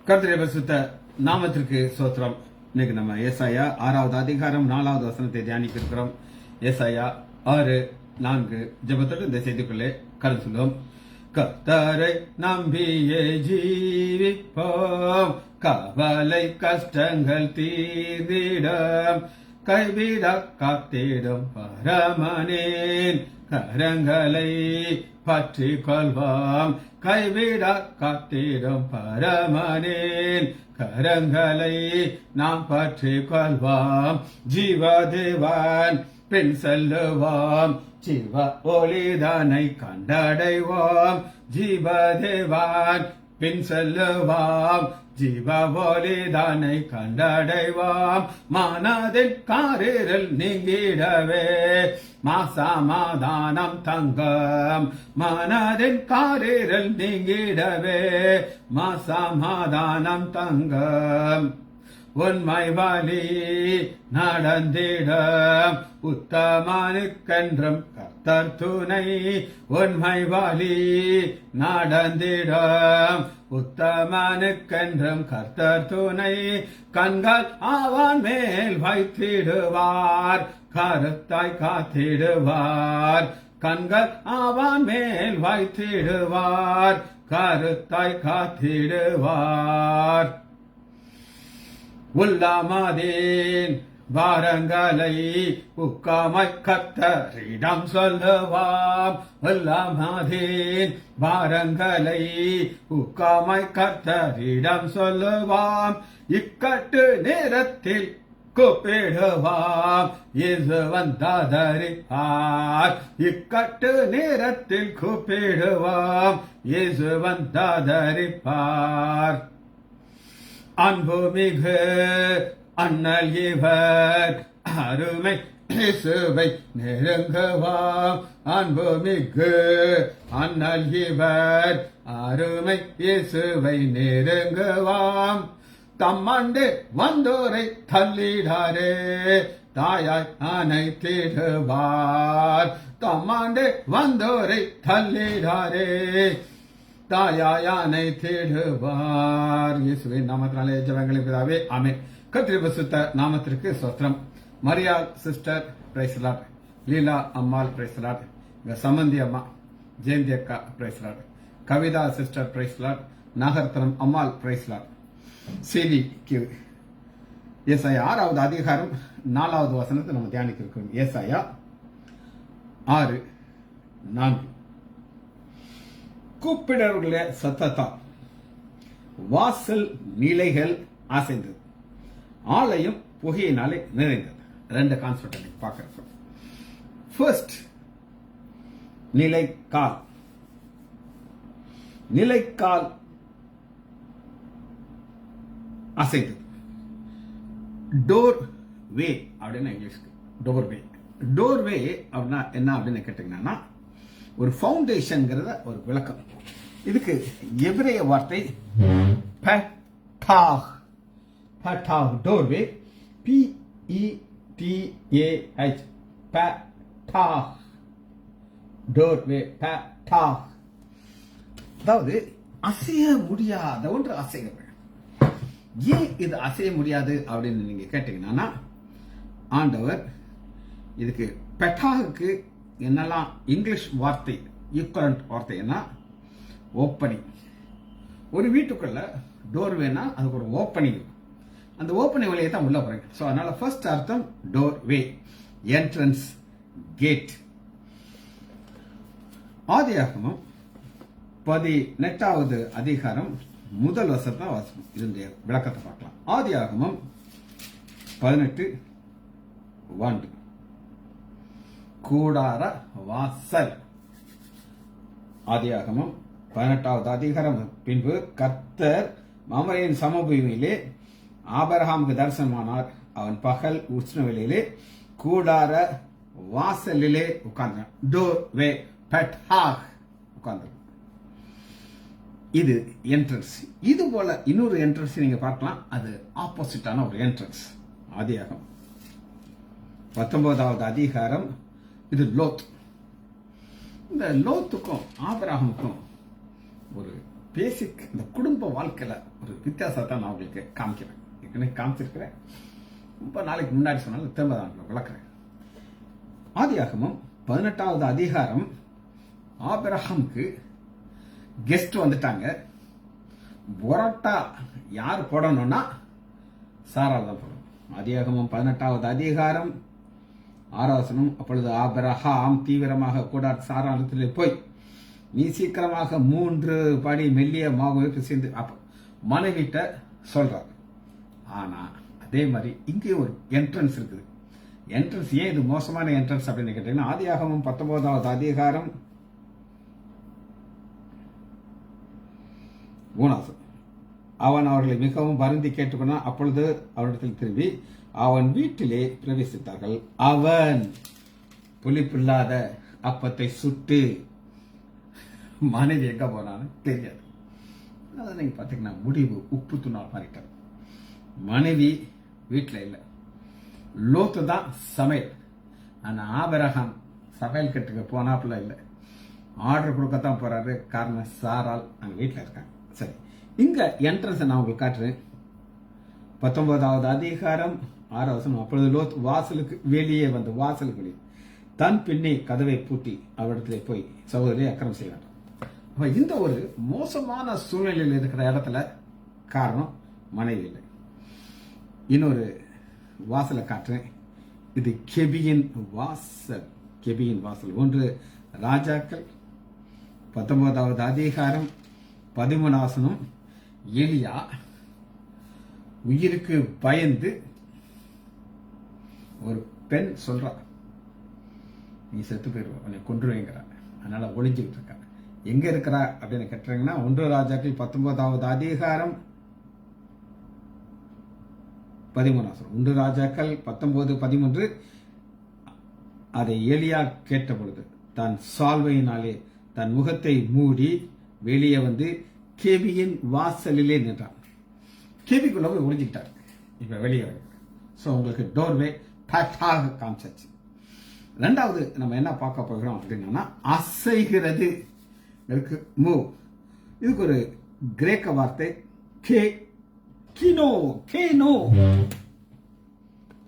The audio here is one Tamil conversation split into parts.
கர்த்தருடைய பரிசுத்த நாமத்திற்கு ஸ்தோத்திரம். இன்னைக்கு நம்ம ஏசாயா 6வது அதிகாரம் 4வது வசனத்தை தியானிக்க இருக்கிறோம். ஏசாயா 6:4 ஜெபத்தோடு இந்த செய்திக்குள்ளே கடந்து சொல்லுவோம். கர்த்தரை நம்பியே ஜீவிப்போம், கவலை கஷ்டங்கள் தீர்ந்திடும், கைவிட காத்திடும் பரமனேன் கரங்களை பற்றி கொள்வாம், கைவிட காத்திடும் பரமனேன் கரங்களை நாம் பற்றி கொள்வாம். ஜீவதேவன் பின் செல்லுவாம், ஜீவ ஒளிதனை கண்டடைவோம். ஜீவதேவன் பின் செல்லுவாம், ஜீவ ஒளிதனை கண்டடைவோம். மனதின் காரில் நீங்கிடவே மாசமாதானம் தங்கம், மனதின் காரில் நீங்கிடவே மாசமாதானம் தங்கம். உண்மை வழி நடந்திடம் உத்தமனுக்கென்றும் கர்த்தர் துணை, உண்மை வழி நடந்திடம் உத்தமனுக்கென்றும் கர்த்தர் துணை. கண்கள் அவன் மேல் வைத்திடுவார், கருத்தாய் காத்திடுவார். கண்கள் அவன் மேல் வைத்திடுவார், கருத்தாய் காத்திடுவார். உள்ளமதேன் பாரங்களை உக்காமை கர்த்தரிடம் சொல்லுவாம். உள்ளமதேன் பாரங்களை உக்காமை கர்த்தரிடம் சொல்லுவாம். இக்கட்டு நேரத்தில் கூப்பிடுவாம், இயேசு வந்தாதரிப்பார். இக்கட்டு நேரத்தில் கூப்பிடுவாம், இயேசு வந்தாதரிப்பார். அன்புமிகு அண்ணல் இவர் அருமை இயேசுவை நெருங்குவாம். அன்புமிகு அண்ணல் இவர் அருமை இயேசுவை நெருங்குவாம். தம்மாண்டு வந்தோரை தள்ளிடாரே தாயாய் அணைத்திடுவார். தம்மாண்டு வந்தோரை தள்ளிடாரே தாயாய் அணைத்திடுவார். இயேசுவின் நாமத்தினாலே ஜெபங்களை பிதாவே, ஆமென். கர்த்தருடைய பரிசுத்த நாமத்திற்கு ஸ்தோத்திரம். Mariyal sister praise lord, Leela அம்மாள் பிரைஸ் லார்ட், சமந்தி அம்மா, ஜெயந்தி அக்கா praise lord, Kavitha sister praise lord, Nagarathnam அம்மாள் பிரைஸ் லார்ட். செய்திக்கு ஏசாயா 6வது அதிகாரம் 4வது வசனத்தை நம்ம தியானிக்க இருக்கிறோம். ஏசாயா 6:4. கூப்பிடவர்களே சத்தத்தால் வாசல் நிலைகள் அசைந்தது, ஆலயம் புகையினாலே நிறைந்தது. 2 கான்செப்ட் பார்க்கிறோம். ஃபர்ஸ்ட், நிலைக்கால். நிலைக்கால் அசைந்தது. டோர் வே அப்படின்னு இங்கிலீஷ்க்கு டோர்வே. டோர்வே அப்படின்னா என்ன அப்படின்னு கேட்டீங்கன்னா, ஒரு ஃபவுண்டேஷன்ங்கிறத ஒரு விளக்கம். இதுக்கு எபிரேய வார்த்தை பட்டாஹ். பட்டாஹ், டோர்வே, PETAH, பட்டாஹ், டோர்வே, பட்டாஹ். அதாவது அசைய முடியாத ஒன்று அசைய வேண்டும். ஏன் இது அசைய முடியாது அப்படின்னு நீங்க கேட்டீங்கன்னா, ஆண்டவர் இதுக்கு பெட்டாகுக்கு என்னெல்லாம் இங்கிலீஷ் வார்த்தை ஈக்குவலண்ட் வார்த்தை என்ன, ஓப்பனிங். ஒரு வீட்டுக்குள்ள டோர்வேனா அதுக்கு ஒரு ஓப்பனிங், அந்த ஓப்பனிங் வழியை தான் உள்ள போறீங்க. ஸோ அதனால ஃபர்ஸ்ட் அர்த்தம் டோர்வே, என்ட்ரன்ஸ், கேட். ஆதியாகமம் 18வது அதிகாரம் முதல் வசனத்தை வாசிப்போம். இதனுடைய விளக்கத்தை பார்க்கலாம். ஆதியாகமம் 18:1. கூடார வாசல். ஆதியாகமம் 18வது அதிகாரம். பின்பு கர்த்தர் மம்ரேயின் சமபூமியிலே ஆபிரகாமுக்கு தரிசனமானார். அவன் பகல் உஷ்ணவெளியிலே கூடார வாசலிலே உட்கார்ந்தான். டோர்வே, பட்டாஹ், உட்கார்ந்து. இது என்ட்ரன்ஸ். இது போல இன்னொரு என்ட்ரன்ஸ் நீங்க பார்க்கலாம். அது ஆப்போசிட்டான ஒரு என்ட்ரன்ஸ். ஆதியாகமம் 19வது அதிகாரம். இது லோத். இந்த லோத்துக்கும் ஆபிரகாமுக்கும் ஒரு பேசிக் இந்த குடும்ப வாழ்க்கையில ஒரு வித்தியாசத்தை நான் உங்களுக்கு காமிக்கிறேன். ஏற்கனவே காமிச்சிருக்கிறேன். ரொம்ப நாளைக்கு முன்னாடி சொன்னாலும் திரும்ப நான் விளக்குறேன். ஆதியாகமம் 18வது அதிகாரம். ஆபிரகாமுக்கு கெஸ்ட் வந்துட்டாங்க. பொரோட்டா யார் போடணும்னா சாரால் தான் போடணும். ஆதியாகமம் 18வது அதிகாரம் 6வது வசனம். அப்பொழுது ஆபிரகாம் தீவிரமாக கூட சாராளத்தில் போய் நீ சீக்கிரமாக 3 படி மெல்லிய மாவு பிசைந்து மனைவிட்ட சொல்றார். ஆனா அதே மாதிரி இங்கே ஒரு என்ட்ரன்ஸ் இருக்குது. என்ட்ரன்ஸ் ஏன் இது மோசமான என்ட்ரன்ஸ் அப்படின்னு கேட்டீங்கன்னா, ஆதியாகமம் 19வது அதிகாரம் 3வது. அவன் அவர்களை மிகவும் வருந்தி கேட்டுக்கொண்டான். அப்பொழுது அவரிடத்தில் திரும்பி அவன் வீட்டிலே பிரவேசித்தார்கள். அவன் புளிப்பில்லாத அப்பத்தை சுட்டு, மனைவி எங்க போனான்னு தெரியாது. அதான் நீங்க பாத்தீங்கன்னா முடிவு உப்பு துணால் மாறிட்டார். மனைவி வீட்டில் இல்லை, லோத்து தான் சமையல். ஆனா ஆபிரகாம் சமையல் கட்டுக்கு போனாப்புல இல்லை, ஆர்டர் கொடுக்கத்தான் போறாரு. காரணம் சாரால் அங்க வீட்டில் இருக்காங்க. சரி, இங்க என்ட்ரன்ஸ் நான் உங்களுக்கு காட்டுறேன். 19வது அதிகாரம் 6வது வசனம். அப்பொழுது லோத் வாசலுக்கு வெளியே வந்து வாசலுக்கு வெளியே தன் பின்னே கதவை பூட்டி அவரிடத்துல போய் சகோதரி அக்கிரமம் செய்வார். இந்த ஒரு மோசமான சூழ்நிலையில் இருக்கிற இடத்துல காரணம் மனைவி இல்லை. இன்னொரு வாசலை காட்டுறேன். இது கெபியின் வாசல். கெபியின் வாசல் 1 ராஜாக்கள் 19வது அதிகாரம் 13வது வசனம். எலியா உயிருக்கு பயந்து ஒரு பெண் சொல்றா, நீ செத்து போயிருவ, உன்னை கொன்றுவேங்கிறா. அதனால ஒளிஞ்சுக்கிட்டு இருக்க. எங்க இருக்கிறா அப்படின்னு கேட்டீங்கன்னா 1 ராஜாக்கள் 19வது அதிகாரம் 13. 1 ராஜாக்கள் 19:13. அதை எலியா கேட்ட பொழுது தன் சால்வையினாலே தன் முகத்தை மூடி வெளியே வந்து கேபியின் வாசலிலே நின்றான். கேபிக்குள்ள போய் ஒளிஞ்சுக்கிட்டார். இப்ப வெளியே சோ உங்களுக்கு டோர்வே பேக்டாக காமிச்சாச்சு. 2வது நம்ம என்ன பார்க்க போகிறோம் அப்படின்னா, அசைகிறது மூவ். இதுக்கு ஒரு கிரேக்க வார்த்தை கினோ.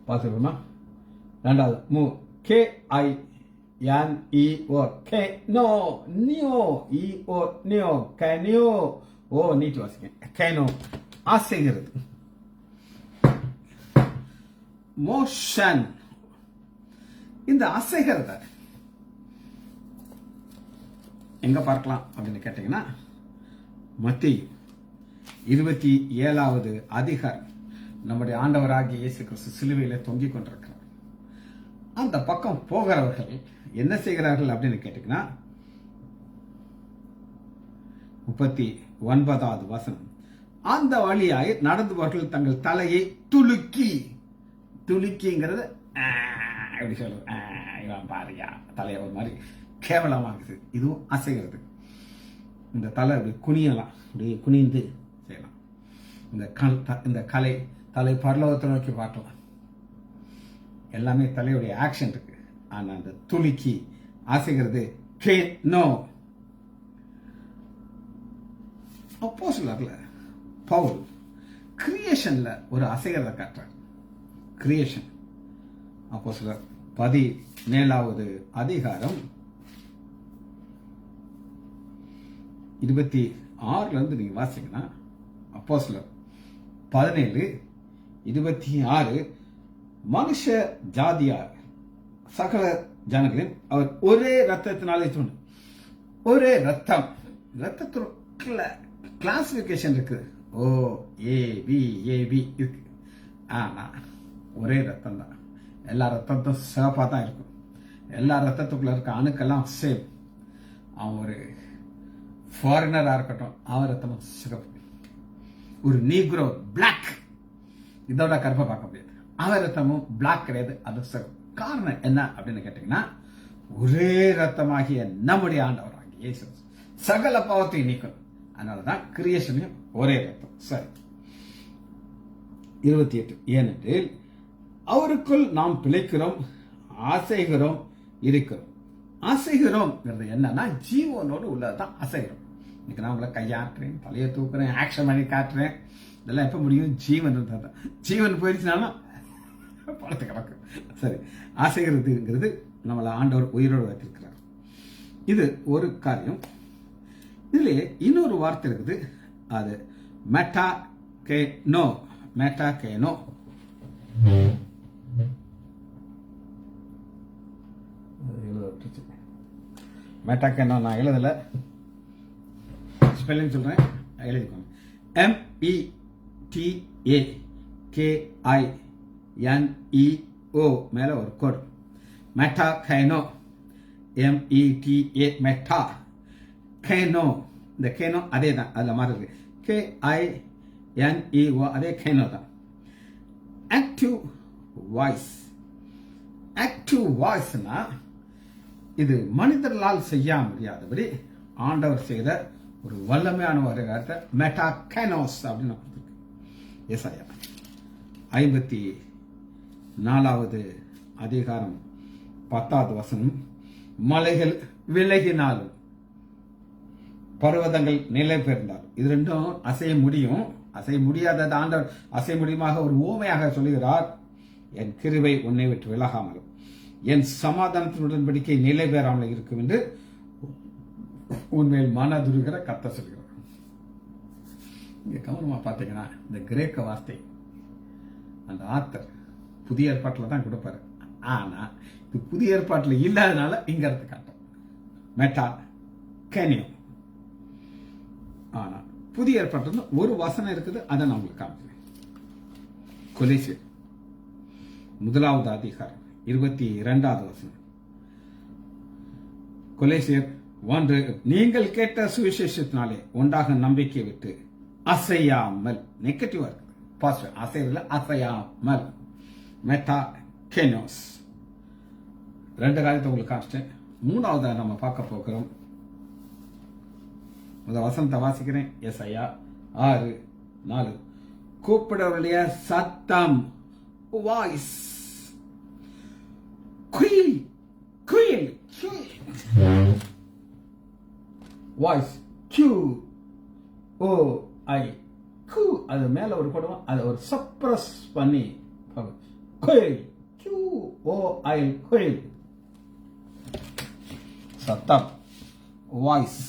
பார்த்துக்கோமா. 2வது மூவ் KINEO கேனோ. நியோ இஓ நியோ கேனியோ. ஓ நீட்டு வாசிங்க. கேனோ அசைகிறது. மோஷன். இந்த அசைகிறத எங்க பார்க்கலாம் அப்படின்னு கேட்டீங்கன்னா, மத்தேயு 27வது அதிகாரம். நம்முடைய ஆண்டவராகிய இயேசு கிறிஸ்து சிலுவையில தொங்கிக் கொண்டிருக்கிறார். அந்த பக்கம் போகிறவர்கள் என்ன செய்கிறார்கள் அப்படின்னு கேட்டீங்கன்னா, 39வது வசனம். அந்த வழியாய் நடந்துபவர்கள் தங்கள் தலையை துலுக்கிங்கிறது எப்படி சொல்றது, இவன் பாருயா தலையை ஒரு மாதிரி கேவலமாகுது. இதுவும் அசைகிறது. இந்த தலை அப்படி குனியலாம், அப்படி குனிந்து செய்யலாம். இந்த தலை பரலோகத்தை நோக்கி பார்க்கலாம். எல்லாமே தலையுடைய ஆக்ஷன் இருக்கு. ஆனா அந்த துலுக்கி அசைகிறது கேனோ. அப்போஸ்தலர்ல பவுல் கிரியேஷன்ல ஒரு அசைகிறத காட்டுறார். கிரியேஷன் அப்போஸ்தலர் 17வது அதிகாரம் 26 இருந்து நீங்க வாசிங்கன்னா, அப்போஸ்தலர் 17:26 மனுஷ ஜாதியார் சகல ஜனங்களையும் அவர் ஒரே ரத்தத்தினாலே தோணும். ஒரே ரத்தம். ரத்தத்துல கிளாசிபிகேஷன் இருக்கு. ஓ ஏபி இருக்கு. ஆனா ஒரே ரத்தம் தான். எல்லா ரத்தத்தும் சிவப்பா தான் இருக்கும். எல்லா ரத்தத்துக்குள்ள இருக்க அணுக்கெல்லாம் சேம். அவன் ஒரு ஃபாரினரா இருக்கட்டும், அவன் ரத்தமும் சிவப்பு. ஒரு நீக்ரோ பிளாக், இதோட கருப்பை பார்க்க முடியாது. அவன் ரத்தமும் பிளாக் கிடையாது, அது சிவப்பு. காரணம் என்ன அப்படின்னு கேட்டீங்கன்னா, ஒரே ரத்தமாகிய நம்முடைய ஆண்டவராகிய இயேசு சகல பாவத்தை நீக்கும். அதனாலதான் கிரியேஷனையும் ஒரே ரத்தம். சரி, 28. ஏனென்றில் அவருக்குள் நாம் பிழைக்கிறோம், அசைகிறோம், இருக்கிறோம். அசைகிறோம் என்னன்னா ஜீவனோடு உள்ளதான் அசைகிறோம். இன்னைக்கு நான் உங்களை கையாட்டுறேன், தலையை தூக்குறேன், ஆக்ஷன் பண்ணி காட்டுறேன். இதெல்லாம் எப்ப முடியும்? ஜீவன் இருந்தால் தான். ஜீவன் போயிடுச்சுனாலும் பழத்து கிடக்கு. சரி, ஆசைகிறதுங்கிறது நம்மளை ஆண்டவர் உயிரோடு வைத்திருக்கிறார். இது ஒரு காரியம். இதுல இன்னொரு வார்த்தை இருக்குது, அது மெட்டா கேனோ. மெட்டா கேனோ மெட்டா கேனோ நான் எழுதல, ஸ்பெல்லிங் சொல்றேன், எழுதிக்கோங்க. METAKINEO மேல ஒரு கோட். மெட்டா கேனோ, META மெட்டா கேனோ. இந்த கேனோ அதே தான், அதுல மாறி இருக்கு. KINEO அதே கேனோ தான். Active voice. ஆக்டிவ் வாய்ஸ்னா இது மனிதர்களால் செய்ய முடியாதபடி ஆண்டவர் செய்த ஒரு வல்லமையான ஒரு காரியத்தை மெட்டா கேனோஸ் அப்படின்னு கொடுத்துருக்கு. ஏசாயா 54வது அதிகாரம் 10வது வசனம். மலைகள் விலகினாலும் பர்வதங்கள் நிலை பெயர்ந்தாலும், இது ரெண்டும் அசைய முடியும். அசைய முடியாதது ஆண்டவர் அசைய முடியுமாக ஒரு ஊமையாக சொல்லுகிறார். என் கிருபை உன்னை விட்டு விலகாமலும் என் சமாதானத்தின் உடன்படிக்கை நிலை பெறாமல் இருக்கும் என்று உண்மையில் மனதுருகிற கர்த்தர் சொல்கிறார். இங்க கவனமா பார்த்தீங்கன்னா இந்த கிரேக்க வார்த்தை அந்த ஆத்தர் புதிய ஏற்பாட்டில் தான் கொடுப்பாரு. ஆனா இது புதிய ஏற்பாட்டில் இல்லாதனால இங்க இருந்து காட்டும் மெட்டா கேனியோ. ஆனா புதிய ஏற்பாட்டில் ஒரு வசனம் இருக்குது, அதை நான் உங்களுக்கு காமிக்கிறேன். கொலேசியர் 1வது அதிகாரம் 22வது வசனம். கொலேசியர் 1, நீங்கள் கேட்ட சுவிசேஷத்தினாலே உண்டாக நம்பிக்கை விட்டு அசையாமல், நெகட்டிவா இருக்கு, பாசிட்டிவ், அசையல அசையாமல் மெட்டா கேனோஸ். 2 காரியத்தை உங்களுக்கு காமிச்சிட்டேன். 3வது நம்ம பார்க்க போகிறோம். முதல் வசனத்தை வாசிக்கிறேன். ஏசாயா 6:4. கூப்பிடவருடைய சத்தம், வாய்ஸ், குயில் குயில் வாய்ஸ், QOI கு, அது மேல ஒரு படம், அதை ஒரு சப்ரஸ் பண்ணி குயில், QOI குயில், சத்தம், வாய்ஸ்,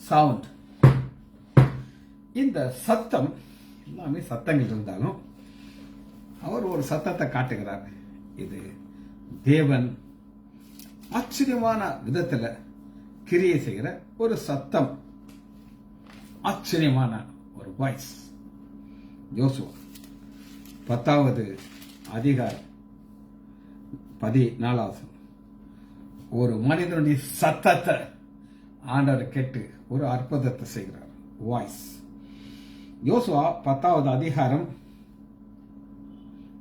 சவுண்ட். இந்த சத்தம் எல்லாமே சத்தங்கள் இருந்தாலும் அவர் ஒரு சத்தத்தை காட்டுகிறார். இது தேவன் ஆச்சரியமான விதத்துல கிரியை செய்கிற ஒரு சத்தம், ஆச்சரியமான ஒரு வாய்ஸ். யோசுவா 10வது அதிகாரம் 14வது. ஒரு மனிதனுடைய சத்தத்தை ஆண்டவர் கேட்டு ஒரு அற்புதத்தை செய்கிறார். வாய்ஸ். யோசுவா 10வது அதிகாரம்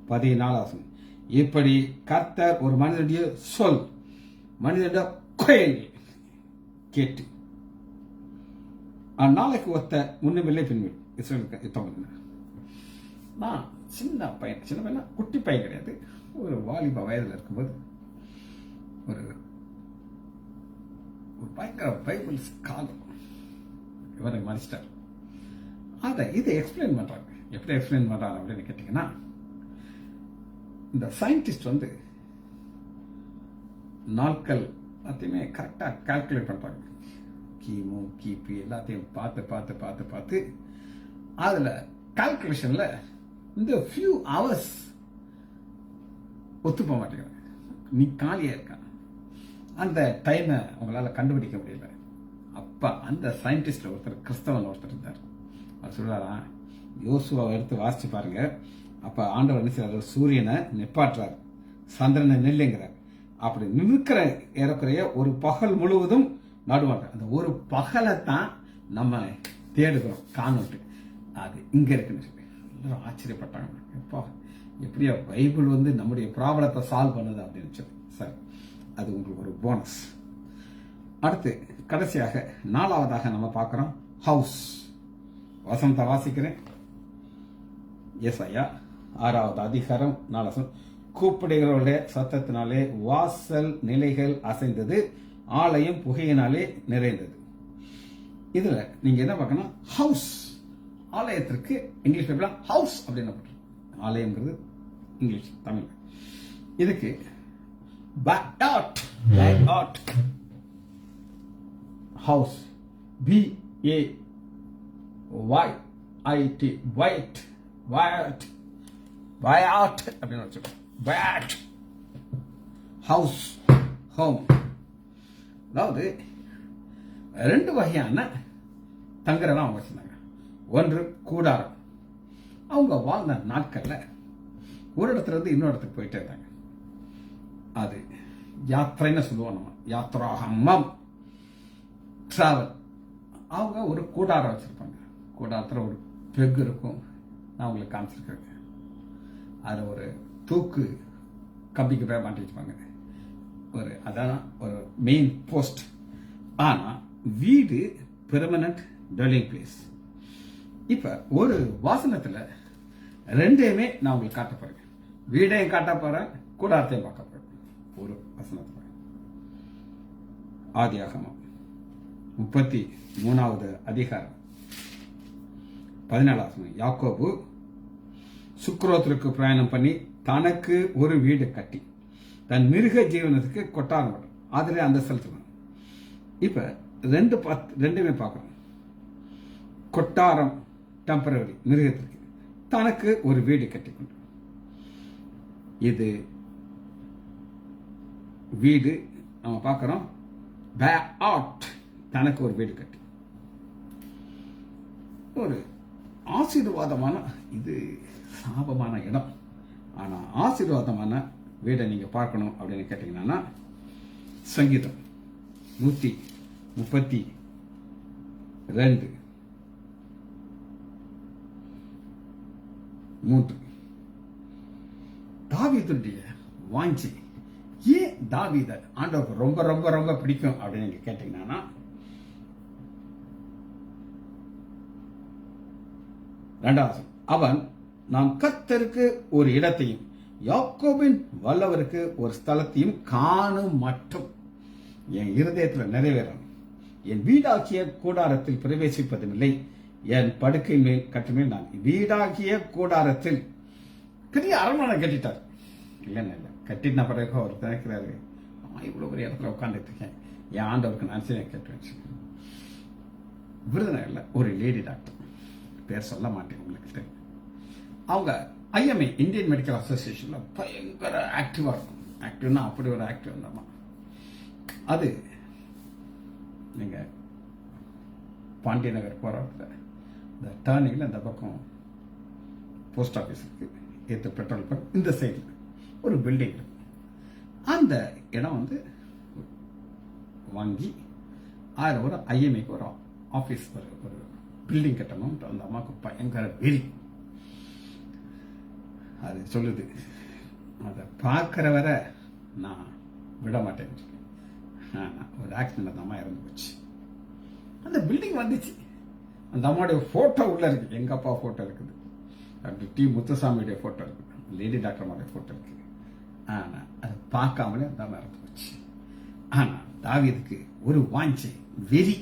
14வது. இப்படி கர்த்தர் ஒரு மனிதனுடைய சொல், மனிதனுடைய குரல் கேட்டு நாளைக்கு ஒத்த முன்னுமில்லை பின்வில் இஸ்ரவேலுக்கு யுத்தம் பண்ணார். நான் சின்ன பையன், குட்டி பையன் கிடையாது, ஒரு வாலிப வயதில் இருக்கும்போது ஒரு பயங்கர பைபிள் காலம் இவரை மறைச்சிட்டார். இதை எக்ஸ்பிளைன் பண்றாங்க. எப்படி எக்ஸ்பிளைன் பண்றாரு அப்படின்னு கேட்டீங்கன்னா, இந்த சயின்டிஸ்ட் நாட்கள் எல்லாத்தையுமே கரெக்டா கால்குலேட் பண்றாங்க. கிமு கிபி எல்லாத்தையும் பார்த்து பார்த்து பார்த்து பார்த்து அதுல கால்குலேஷன்ல இந்த ஃபியூ ஹவர்ஸ் ஒத்து போக மாட்டேங்கிறாங்க. நீ காலியா இருக்க, அந்த டைமை உங்களால கண்டுபிடிக்க முடியல. அப்ப அந்த சயின்டிஸ்ட் ஒருத்தர், கிறிஸ்தவன் ஒருத்தர் இருந்தார். அவர் சொல்றாரா, யோசுவாவை எடுத்து வாசிச்சு பாருங்க. அப்ப ஆண்டவர் என்ன செய்யறாரு, சூரியனை நிப்பாட்டுறாரு, சந்திரனை நெல்லுங்கிறார். அப்படி நிற்கிற ஏறக்குறைய ஒரு பகல் முழுவதும் நடுவாங்க. அந்த ஒரு பகலை தான் நம்ம தேடுகிறோம், காணோட்டு. அது இங்க இருக்குன்னு எல்லாரும் ஆச்சரியப்பட்டாங்க. எப்படியா பைபிள் நம்முடைய ப்ராப்ளத்தை சால்வ் பண்ணுது அப்படின்னு சொல்லி. சரி, அது உங்களுக்கு ஒரு போனஸ். அடுத்து கடைசியாக 4வதாக நம்ம பார்க்கிறோம் ஹவுஸ். வசனத்தை வாசிக்கிறேன். ஏசாயா 6வது அதிகாரம் 4. கூப்பிடுகிறவருடைய சத்தத்தினாலே வாசல் நிலைகள் அசைந்தது, ஆலயம் புகையினாலே நிறைந்தது. இதுல நீங்க என்ன பார்க்கணும், ஹவுஸ். ஆலயத்திற்கு இங்கிலீஷ் பேப்பர்ல ஹவுஸ் அப்படின்னு போட்டுருக்கு. ஆலயம்ங்கிறது இங்கிலீஷ், தமிழ். இதுக்கு பேட் ஹவுஸ், BAYIT, ஒயிட், வயாட் அப்படின்னு வச்சுக்கோங்க. பேட் ஹவுஸ், ஹோம். அதாவது 2 வகையான தங்குறதா அவங்க வச்சிருந்தாங்க. ஒன்று கூடாரம். அவங்க வாழ்ந்த நாட்கள்ல ஒரு இடத்துல இருந்து இன்னொரு இடத்துக்கு போயிட்டே இருந்தாங்க. அது யாத்திரைன்னு சொல்லுவோம் நம்ம, யாத்ராஹம்மம், டிராவல். அவங்க ஒரு கூடாரம் வச்சிருப்பாங்க. கூடாரத்தில் ஒரு பெக் இருக்கும், நான் உங்களுக்கு காமிச்சிருக்கேன். அதில் ஒரு தூக்கு கம்பிக்கு போய் மாட்டி வச்சுப்பாங்க. அதான் ஒரு மெயின் போஸ்ட். ஆனா வீடு பெர்மனன்ட் டுவெல்லிங் பிளேஸ். இப்ப ஒரு வாசனத்துல ரெண்டையுமே நான் உங்களுக்கு காட்ட போறேன். வீடையும் காட்ட போறேன், கூடாரத்தையும் பார்க்க போறேன். ஒரு வசனத்துல ஆதியாகமம் 33வது அதிகாரம் 14வது வசனம். யாக்கோபு சுக்ரோத்திற்கு பிரயாணம் பண்ணி தனக்கு ஒரு வீடு கட்டி தன் மிருக ஜீவனத்துக்கு கொட்டாரம் போடும். அதுல அந்த செலுத்தணும். இப்ப ரெண்டுமே பார்க்கணும். கொட்டாரம் டெம்பரரி, மிருகத்திற்கு. தனக்கு ஒரு வீடு கட்டிக்கொண்டு, இது வீடு நம்ம பார்க்கிறோம். தனக்கு ஒரு வீடு கட்டி, ஒரு ஆசீர்வாதமான, இது சாபமான இடம். ஆனா ஆசீர்வாதமான வீடை நீங்க பார்க்கணும் அப்படின்னு கேட்டீங்கன்னா, சங்கீதம் 132:3. தாவீதுடைய வாஞ்சி. ஏன் தாவீத ஆண்டவருக்கு ரொம்ப ரொம்ப ரொம்ப பிடிக்கும் அப்படின்னு நீங்க கேட்டீங்கன்னா, இரண்டாவது, அவன் நாம் கர்த்தருக்கு ஒரு இடத்தையும் யாக்கோபின் வல்லவருக்கு ஒரு ஸ்தலத்தையும் காணும் மட்டும் என் இருதயத்தில் நிறைவேறும். என் வீடாக்கிய கூடாரத்தில் பிரவேசிப்பதும் இல்லை, என் படுக்கை மேல் கட்டுமேல் நான். வீடாகிய கூடாரத்தில் பெரிய அரண்மனை கட்டிட்டார். இல்லைன்னு இல்லை, கட்டின பிறகு அவர் நினைக்கிறாரு, இவ்வளவு பெரிய இடத்துல உட்காந்துட்டு இருக்கேன், என் ஆண்டவருக்கு நான் கேட்டு. விருதுநகர்ல ஒரு லேடி டாக்டர், பேர் சொல்ல மாட்டேன் உங்களுக்கு. அவங்க IMA, இந்தியன் மெடிக்கல் அசோசியேஷன்ல பயங்கர ஆக்டிவா இருக்கும். ஆக்டிவ்னா அப்படி ஒரு ஆக்டிவ் வந்தோமா. அது நீங்க பாண்டிய நகர் போற இந்த டர்னிங்ல இந்த பக்கம் போஸ்ட் ஆபீஸ் இருக்கு, ஏற்ற பெட்ரோல் பங்க், இந்த சைடு ஒரு பில்டிங் இருக்கு. அந்த இடம் வந்து வாங்கி ஒரு IMAக்கு ஒரு ஆபீஸ், ஒரு பில்டிங் கட்டணும். அந்த அம்மாவுக்கு பயங்கர வெறி. அது சொல்லுது, அதை பார்க்கிற வரை நான் விட மாட்டேன். ஒரு ஆக்சிடென்ட் அந்த அம்மா இறந்து போச்சு. அந்த பில்டிங் வந்துச்சு. அந்த அம்மாவுடைய போட்டோ உள்ள இருக்கு, எங்க அப்பா போட்டோ இருக்குது, டாக்டர் T. முத்துசாமியுடைய போட்டோ இருக்குது, லேடி டாக்டர் மாதிரி போட்டோ இருக்கு. ஆனா அதை பார்க்காமலே அந்த அம்மா இறந்து போச்சு. ஆனா தாவீதுக்கு ஒரு வாஞ்சி, வெறி,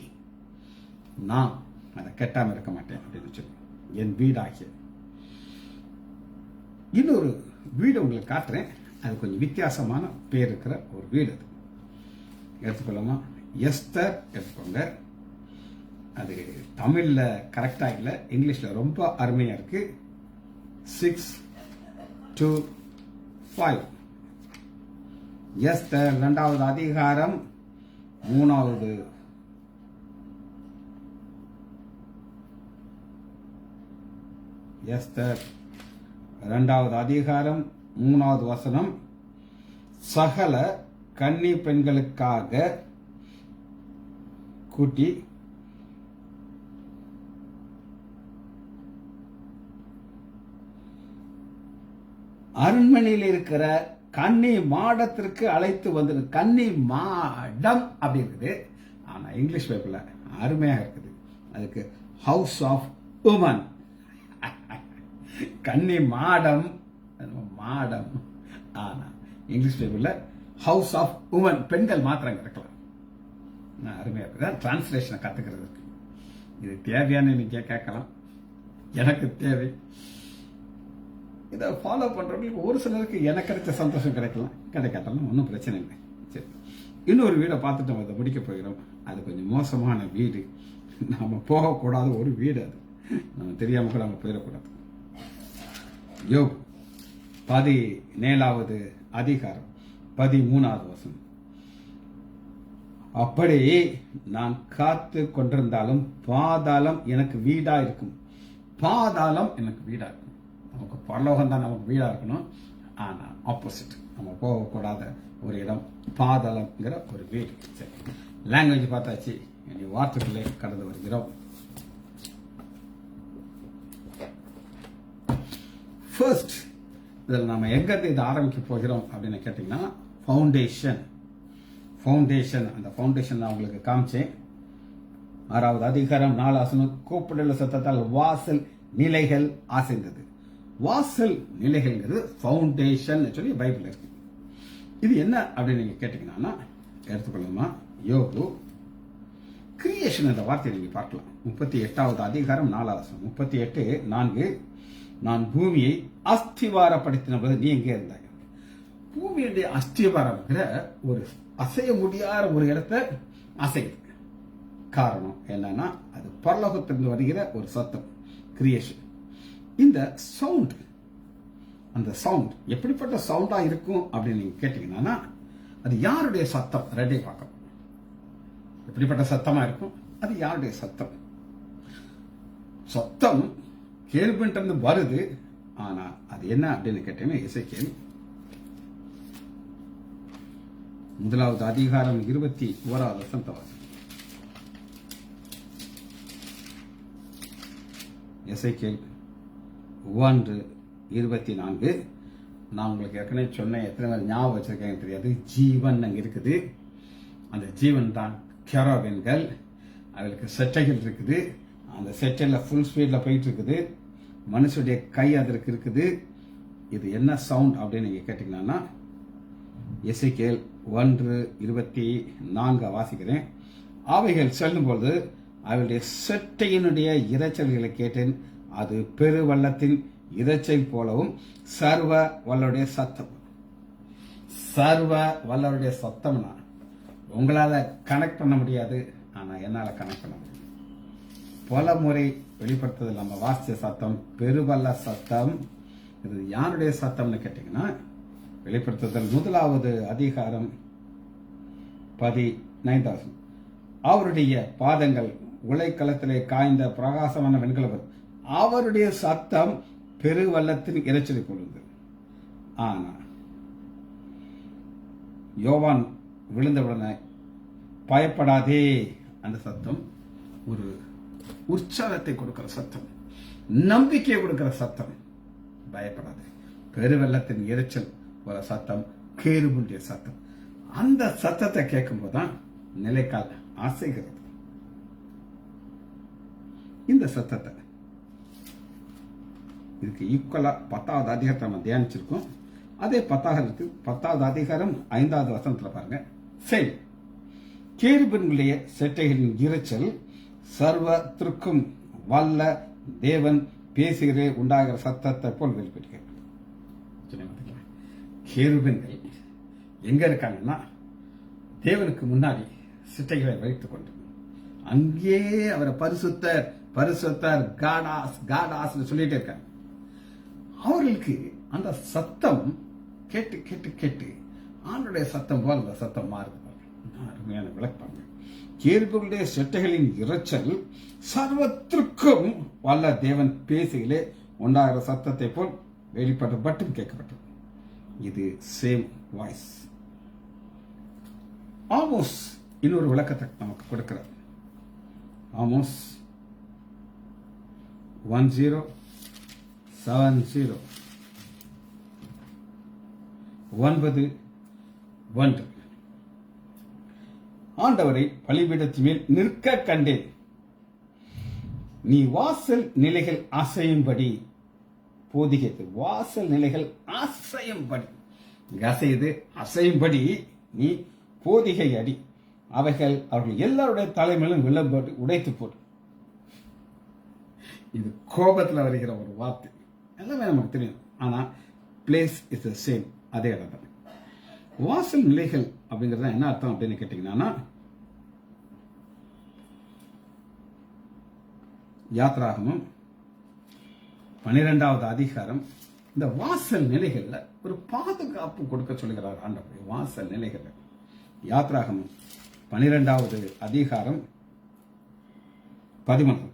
நான் அதை கட்டாம இருக்க மாட்டேன் அப்படின்னு சொல்லி, என் வீடாகிய. இன்னொரு வீடு உங்களுக்கு காட்டுறேன். அது கொஞ்சம் வித்தியாசமான பேர் இருக்கிற ஒரு வீடு. அது எடுத்துக்கொள்ளாமா, எஸ்தர் எடுத்துக்கோங்க. அது தமிழ்ல கரெக்டா இல்லை, இங்கிலீஷ்ல ரொம்ப அருமையா இருக்கு. 6:2-5. எஸ்தர் 2வது அதிகாரம் 3வது எஸ்தர் 2வது அதிகாரம் 3வது வசனம். சகல கன்னி பெண்களுக்காக கூட்டி அரண்மனையில் இருக்கிற கன்னி மாடத்திற்கு அழைத்து வந்தது. கன்னி மாடம் அப்படி இருக்குது. ஆனா இங்கிலீஷ் பேப்பர்ல அருமையாக இருக்குது. அதுக்கு ஹவுஸ் ஆஃப் உமன். கன்னி மாடம், மாடம். ஆனா இங்கிலீஷ் பேப்பர்ல ஹவுஸ் ஆஃப் உமன், பெண்கள் மாத்திரம் இருக்கலாம். அருமையா இருக்கு. டிரான்ஸ்லேஷனை கத்துக்கிறதுக்கு இது தேவையான நீங்க கேட்கலாம், எனக்கு தேவை. இதை ஃபாலோ பண்றவங்களுக்கு ஒரு சிலருக்கு எனக்கு கிடைச்ச சந்தோஷம் கிடைக்காட்டாலும் ஒன்றும் பிரச்சனை இல்லை. சரி, இன்னொரு வீடை பார்த்துட்டு அதை முடிக்க போகிறோம். அது கொஞ்சம் மோசமான வீடு, நாம போகக்கூடாத ஒரு வீடு. அது நம்ம தெரியாம கூட நம்ம போயிடக்கூடாது. யோபு 17வது அதிகாரம் 13வது வசனம். அப்படி நான் காத்து கொண்டிருந்தாலும் பாதாளம் எனக்கு வீடா இருக்கும். பாதாளம் எனக்கு வீடா இருக்கும். நமக்கு பரலோகம் தான் நமக்கு வீடா இருக்கணும். ஆனா ஆப்போசிட், நம்ம போகக்கூடாத ஒரு இடம் பாதாளம்ங்கிற ஒரு வீடு. சரி, லாங்குவேஜ் பார்த்தாச்சு, இனி வார்த்தைகளே கடந்து வருகிறோம். ஃபர்ஸ்ட், இதில் நம்ம எங்கிருந்து இதை ஆரம்பிக்க போகிறோம் அப்படின்னு கேட்டீங்கன்னா, ஃபவுண்டேஷன். அந்த ஃபவுண்டேஷன் நான் உங்களுக்கு காமிச்சேன். 6வது அதிகாரம் 4 வசனம். கூப்பிடல சத்தத்தால் வாசல் நிலைகள் அசைந்தது. வாசல் நிலைகள்ங்கிறது ஃபவுண்டேஷன் சொல்லி பைபிள் இருக்கு. இது என்ன அப்படின்னு நீங்க கேட்டீங்கன்னா எடுத்துக்கொள்ளணுமா, யோபு கிரியேஷன் என்ற வார்த்தையை நீங்க பார்க்கலாம். 38வது அதிகாரம் 4 வசனம். 38:4. நான் பூமியை அஸ்திவாரப்படுத்தின போது நீ எங்கே இருந்தாய். பூமியுடைய அஸ்திவாரம்ங்கிற ஒரு அசைய முடியாத ஒரு இடத்தை அசையுது. காரணம் என்னன்னா, அது பரலோகத்திலிருந்து வருகிற ஒரு சத்தம், கிரியேஷன். இந்த சவுண்ட், அந்த சவுண்ட் எப்படிப்பட்ட சவுண்டா இருக்கும் அப்படின்னு நீங்க கேட்டீங்கன்னா, அது யாருடைய சத்தம் ரெண்டே பார்க்கணும். எப்படிப்பட்ட சத்தமா இருக்கும், அது யாருடைய சத்தம். சத்தம் கேள்வின்றது வருது, ஆனா அது என்ன அப்படின்னு கேட்டீங்கன்னா, எசேக்கியேல் 1வது அதிகாரம் 21வது வசனத்தை வாசி. எசேக்கியேல் 1:24. நான் உங்களுக்கு ஏற்கனவே சொன்னேன், எத்தனை பேர் ஞாபகம் வச்சிருக்கேன் தெரியாது. ஜீவன் அங்க இருக்குது. அந்த ஜீவன் தான் கெரூபீன்கள். அவளுக்கு செட்டைகள் இருக்குது. அந்த செட்டையில ஃபுல் ஸ்பீட்ல போயிட்டு இருக்குது. மனுஷனுடைய கை அதற்கு இருக்குது. இது என்ன சவுண்ட் அப்படின்னு நீங்க கேட்டீங்கன்னா, எசேக்கியேல் 1:24 வாசிக்கிறேன். அவைகள் செல்லும்போது அவளுடைய செட்டையினுடைய இரைச்சல்களை கேட்டேன். அது பெருவள்ளத்தின் இரைச்சல் போலவும் சர்வ வல்லருடைய சத்தம். சர்வ வல்லருடைய சத்தம்னா உங்களால கனெக்ட் பண்ண முடியாது, ஆனா என்னால கனெக்ட் பண்ண முடியும். பல முறை வெளிப்படுத்துதல் நம்ம வாசிச்ச சத்தம் பெருவல்ல சத்தம். இது யாருடைய சத்தம்னு கேட்டீங்கன்னா, வெளிப்படுத்துதல் 1வது அதிகாரம் 19. அவருடைய பாதங்கள் உலைக்களத்திலே காய்ந்த பிரகாசமான வெண்கலம். அவருடைய சத்தம் பெருவள்ளத்தின் இரைச்சலை கொள்ளுது. ஆனா யோவான் விழுந்தவுடனே பயப்படாதே, அந்த சத்தம் ஒரு உற்சாகத்தை கொடுக்கிற சத்தம், நம்பிக்கையை கொடுக்கிற சத்தம். பயப்படாதே. பெருவெள்ளத்தின் இரைச்சல் ஒரு சத்தம், கேருபுடைய சத்தம். அந்த சத்தத்தை கேட்கும் போதுதான் நிலைக்கால் அசைகிறது. இந்த சத்தத்தை இதுக்கு ஈக்குவலா 10வது அதிகாரத்தை நம்ம தியானிச்சிருக்கோம். அதே 10வது அதிகாரம் 5வது வசனத்துல பாருங்க. சரி, கேருபீன்களுடைய செட்டைகளின் இரைச்சல் சர்வத்திற்கும் வல்ல தேவன் பேசுகிறே உண்டாகிற சத்தத்தை போல் வெளிப்படுகிறது. கேருபீன்கள் எங்க இருக்காங்கன்னா, தேவனுக்கு முன்னாடி சிட்டைகளை வைத்துக் கொண்டு அங்கே அவரை பரிசுத்தர் பரிசுத்தர் காடாஸ் காடாஸ் சொல்லிட்டே இருக்காங்க. அவர்களுக்கு அந்த சத்தம் கேட்டு கேட்டு கேட்டு ஆண்டுடைய சத்தம் போல் அந்த சத்தம் மாறுது. அருமையான விளக்கம். கேருபீன்களுடைய செட்டைகளின் இரைச்சல் சர்வத்திற்கும் வல்ல தேவன் பேசுகளே உண்டாகிற சத்தத்தை போல் வெளிப்பட்ட மட்டும் கேட்கப்பட்டது. இது சேம் வாய்ஸ். ஆமோஸ் இன்னொரு விளக்கத்தை நமக்கு கொடுக்கிறார். ஆமோஸ் 10:70 9:1. ஆண்டவரை பலிபீடத்தின் மேல் நிற்க கண்டேன். நீ வாசல் நிலைகள் அசையும்படி போதிக்கிறது. வாசல் நிலைகள் அசையும்படி, அசையுது, அசையும்படி நீ போதிகை அடி. அவைகள் அவர்கள் எல்லாருடைய தலைமையிலும் விளம்பட்டு உடைத்து போடு. இது கோபத்தில் வருகிற ஒரு வார்த்தை. எல்லாமே நமக்கு தெரியும். ஆனா பிளேஸ் இஸ் த சேம், அதே இடம் தான். வாசல் நிலைகள் அப்படிங்கிறது என்ன அர்த்தம் அப்படின்னு கேட்டீங்கன்னா, யாத்ராகமம் 12வது அதிகாரம் இந்த வாசல் நிலைகள்ல ஒரு பாதுகாப்பு கொடுக்க சொல்கிறார் ஆண்டவர். வாசல் நிலைகள் யாத்ராகமம் 12வது அதிகாரம் 11.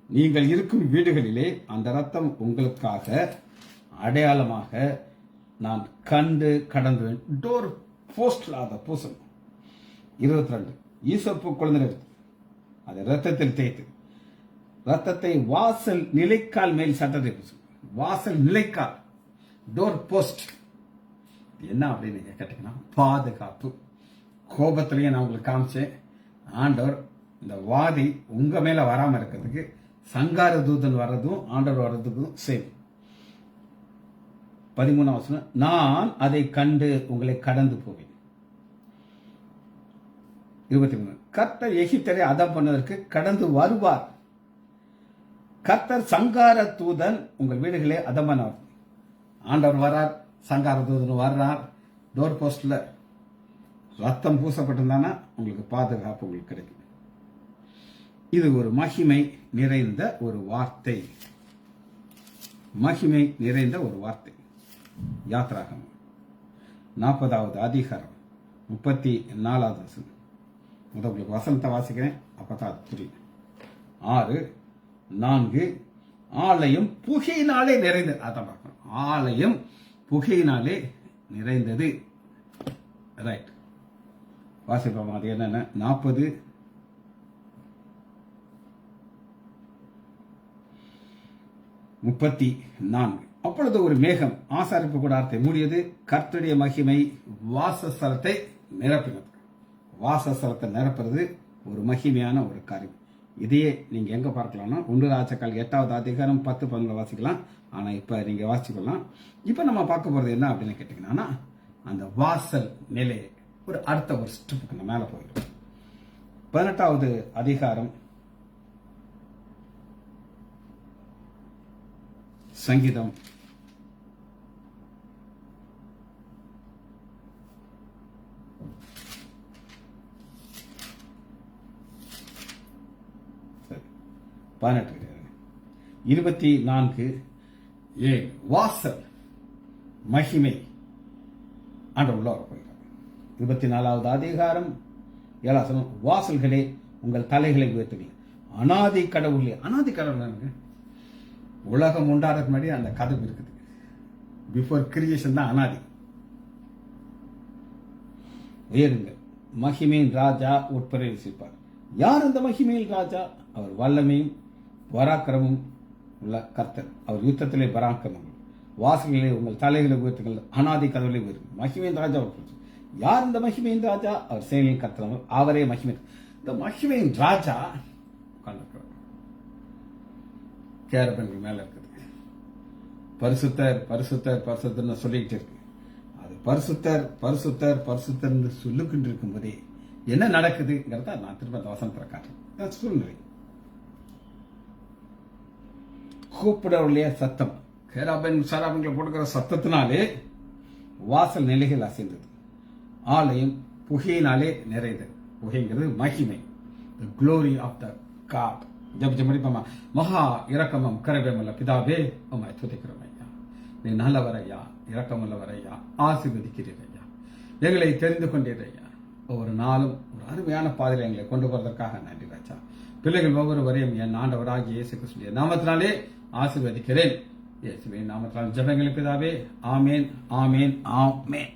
நீங்கள் இருக்கும் வீடுகளிலே அந்த ரத்தம் உங்களுக்காக அடையாளமாக நான் கண்டு கடந்து டோர் போஸ்ட்ல அதை பூசணும். 22. ஈசப்பு குழந்தை எடுத்து அதை ரத்தத்தில் தேய்த்து ரத்தத்தை வாசல் நிலைக்கால் மேல் சட்டத்தை பூசணும். வாசல் நிலைக்கால், டோர் போஸ்ட் என்ன அப்படின்னு நீங்க கேட்டீங்கன்னா பாதுகாப்பு. கோபத்திலேயே நான் உங்களுக்கு காமிச்சேன். ஆண்டவர் இந்த வாதி உங்க மேல வராம இருக்கிறதுக்கு சங்கார தூதன் வர்றதும் ஆண்டவர் வர்றதுக்கும் சேம். 13 நான் அதை கண்டு உங்களை கடந்து போவேன். 23 கர்த்தர் எகிப்தரை அதம் பண்ணதற்கு கடந்து வருவார். கர்த்தர் சங்கார தூதன் உங்கள் வீடுகளே அதம் பண்ணவர். ஆண்டவர் வரார், சங்கார தூதன் வர்றார். டோர் போஸ்ட்ல ரத்தம் பூசப்பட்டிருந்தானா உங்களுக்கு பாதுகாப்பு உங்களுக்கு கிடைக்கும். இது ஒரு மகிமை நிறைந்த ஒரு வார்த்தை. மகிமை நிறைந்த ஒரு வார்த்தை. யாத்ராகமம் 40வது அதிகாரம் 34வது வசனம். உங்களுக்கு வசனத்தை வாசிக்கிறேன், அப்பதான் அது புரியும். 6, 4 ஆலயம் புகையினாலே நிறைந்தது. அதான் பார்க்கணும். ஆலயம் புகையினாலே நிறைந்தது. ரைட், வாசிப்போம். அது என்னென்ன 40 34. அப்பொழுது ஒரு மேகம் ஆசாரிப்பு கூடாரத்தை மூடியது. கர்த்தருடைய மகிமை வாசஸ்தலத்தை நிரப்பினது. வாசஸ்தலத்தை நிரப்புறது ஒரு மகிமையான ஒரு காரியம். இதையே நீங்க எங்க பார்க்கலாம்னா 1 ராஜாக்கள் 8வது அதிகாரம் 10, 11 வாசிக்கலாம். ஆனா இப்ப நீங்க வாசிக்கலாம். இப்ப நம்ம பார்க்க போறது என்ன அப்படின்னு கேட்டீங்கன்னா, அந்த வாசல் நிலை ஒரு அடுத்த ஒரு ஸ்டெப்புக்கு நம்ம மேல போயிடும். 18வது அதிகாரம் சங்கீதம் 24 வாசல் மகிமை ஆண்டவர் உள்ள போகிறார். 24வது அதிகாரம் 7 வாசல்களே உங்கள் தலைகளை உயர்த்துங்கள். அனாதி கடவுளே. அனாதி கடவுள் உலகம் உண்டாறதுக்கு முன்னாடி அந்த கதவு இருக்குது. பிஃபோர் கிரியேஷன் தான் அனாதி. உயருங்கள், மகிமையின் ராஜா உட்பிரவேசிப்பார். யார் அந்த மகிமையின் ராஜா? அவர் வல்லமையும் பராக்கிரமும் உள்ள கர்த்தர். அவர் யுத்தத்திலே பராக்கிரமம். வாசல்களே உங்கள் தலைகளை உயர்த்துங்கள், அனாதி கதவுகளை உயரும். மகிமையின் ராஜா. யார் இந்த மகிமையின் ராஜா? அவர் செயலில் கர்த்தர், அவரே மகிமை. இந்த மகிமையின் ராஜா கேரபன்கள் மேல இருக்குது. பரிசுத்தர் பரிசுத்தர் பரிசுத்தர்னு சொல்லிக்கிட்டு இருக்கு. அது பரிசுத்தர் பரிசுத்தர் பரிசுத்தர் சொல்லிக்கிட்டு இருக்கும் போதே என்ன நடக்குதுங்கிறத நான் திரும்ப அந்த வசனத்தை காட்டுறேன். சூழ்நிலை கூப்பிடவுடைய சத்தம், கேராபன் சராபன்களை கொடுக்கிற சத்தத்தினாலே வாசல் நிலைகள் அசைந்தது. ஆலயம் புகையினாலே நிறைந்தது. புகைங்கிறது மகிமை, the glory of the God. ஜப் ஜமரிப்பமா மகா இரக்கமும் கரவேமல்ல பிதாவே உம்மை துதிக்கிறோம் ஐயா. நீ நல்லவரையா, இரக்கமுள்ளவரையா, ஆசீர்வதிக்கிறீரையா, எங்களை தெரிந்து கொண்டீரையா. ஒவ்வொரு நாளும் ஒரு அருமையான பாதையில் எங்களை கொண்டு போவதற்காக நன்றி ராஜா. பிள்ளைகள் ஒவ்வொருவரையும் என் ஆண்டவராகிய இயேசு கிறிஸ்துவின் நாமத்தினாலே ஆசீர்வதிக்கிறேன். இயேசுவின் நாமத்தினால் ஜெபங்கள் பிதாவே. ஆமேன், ஆமேன், ஆமேன்.